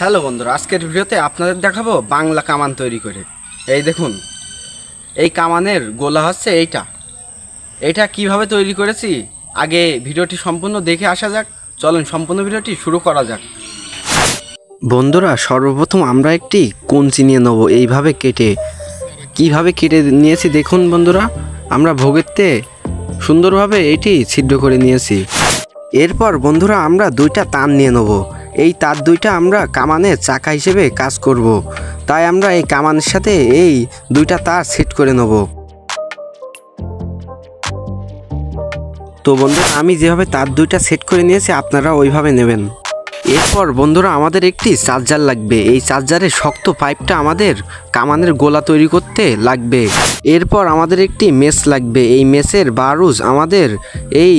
Hello বন্ধুরা, আজকের ভিডিওতে আপনাদের দেখাবো বাংলা কামান তৈরি করে। এই দেখুন, এই কামানের গোলা হচ্ছে এইটা কিভাবে তৈরি করেছি। আগে ভিডিওটি সম্পূর্ণ দেখে আসা যাক। চলুন সম্পূর্ণ ভিডিওটি শুরু করা যাক। বন্ধুরা, সর্বপ্রথম আমরা একটি কঞ্চি নিয়ে নেব। এইভাবে কিভাবে কেটে নিয়েছি দেখুন বন্ধুরা, আমরা ভোগেরতে সুন্দরভাবে এটি ছিদ্র করে নিয়েছি। এরপর বন্ধুরা আমরা দুইটা তার নিয়ে নেব। এই তার দুইটা আমরা কামানের চাকা হিসেবে কাজ করব, তাই আমরা এই কামানের সাথে এই দুইটা তার সেট করে নেব। তো বন্ধুরা, আমি যেভাবে তার দুইটা সেট করে নিয়েছি আপনারা ওইভাবে নেবেন। এরপর বন্ধুরা আমাদের একটি চার্জার লাগবে। এই চার্জারের শক্ত পাইপটা আমাদের কামানের গোলা তৈরি করতে লাগবে। এরপর আমাদের একটি মেশ লাগবে। এই মেশের বারুজ আমাদের এই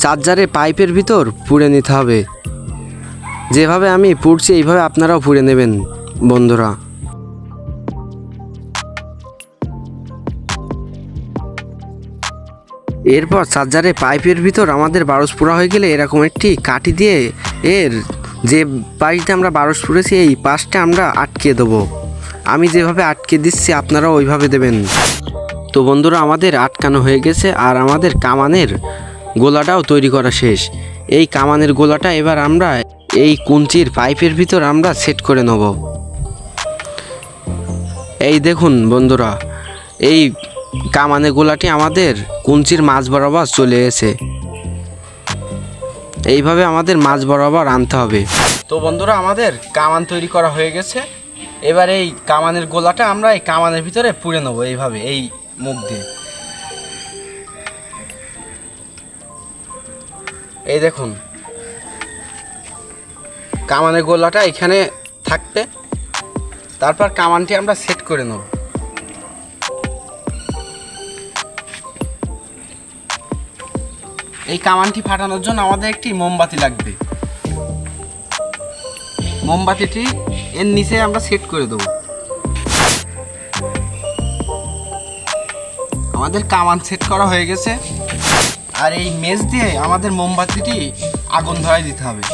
চার্জারের পাইপের ভিতর পুড়ে নিতে হবে। যেভাবে আমি পুড়ছি এইভাবে আপনারাও পুড়ে নেবেন বন্ধুরা। এরপর চার্জারের পাইপের ভিতর আমাদের বারুজ পোড়া হয়ে গেলে এরকম একটি কাঠি দিয়ে এর যে পাশটা আমরা বারুজ পুড়েছি এই পাশটা আমরা আটকে দেবো। আমি যেভাবে আটকে দিচ্ছি আপনারা ওইভাবে দেবেন। তো বন্ধুরা, আমাদের আটকানো হয়ে গেছে আর আমাদের কামানের গোলাটাও তৈরি করা শেষ। এই কামানের গোলাটা এবার আমরা এই কুঞ্চির পাইপের ভিতর আমরা সেট করে নেব। এই দেখুন বন্ধুরা, এই কামানের গোলাটি আমাদের কুঞ্চির মাঝ বরাবর চলে এসেছে। এইভাবে আমাদের মাঝ বরাবর আনতে হবে। তো বন্ধুরা, আমাদের কামান তৈরি করা হয়ে গেছে। এবার এই কামানের গোলাটা আমরা এই কামানের ভিতরে পুড়ে নেব এইভাবে, এই মুখ দিয়ে। এই দেখুন, কামানের গোলাটা এখানে থাকবে। তারপর কামানটি আমরা সেট করে নেব। এই কামানটি ফাটানোর জন্য আমাদের একটি মোমবাতি লাগবে। মোমবাতিটি এর নিচে আমরা সেট করে দেব। আমাদের কামান সেট করা হয়ে গেছে। আর এই মেশ দিয়ে আমাদের মোমবাতিটি আগুন ধরায় দিতে হবে।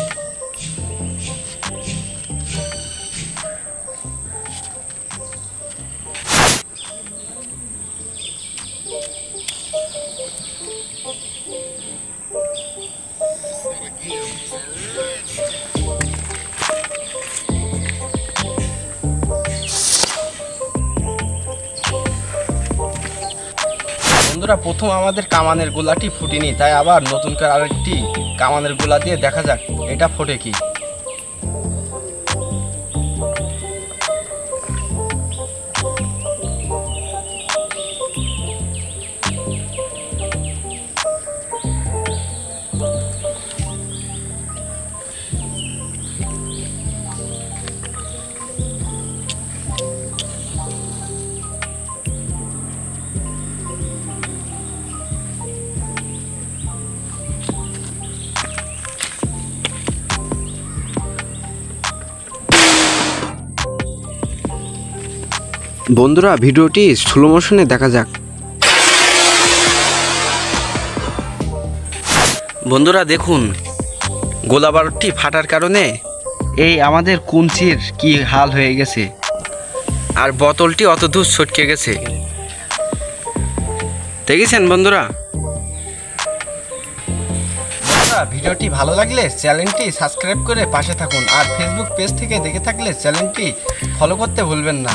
বন্ধুরা, প্রথম আমাদের কামানের গোলাটি ফুটেনি, তাই আবার নতুন করে আরেকটি কামানের গোলা দিয়ে দেখা যাক এটা ফোটে কি। বন্ধুরা, ভিডিওটি স্লো মোশনে দেখা যাক। বন্ধুরা দেখুন, গোলা বারুদটি ফাটার কারণে এই আমাদের কুঞ্চির কি হাল হয়ে গেছে, আর বোতলটি অত দূর ছটকে গেছে। দেখেছেন বন্ধুরা? ভিডিওটি ভালো লাগলে চ্যানেলটি সাবস্ক্রাইব করে পাশে থাকুন। আর ফেসবুক পেজ থেকে দেখে থাকলে চ্যানেলটি ফলো করতে ভুলবেন না।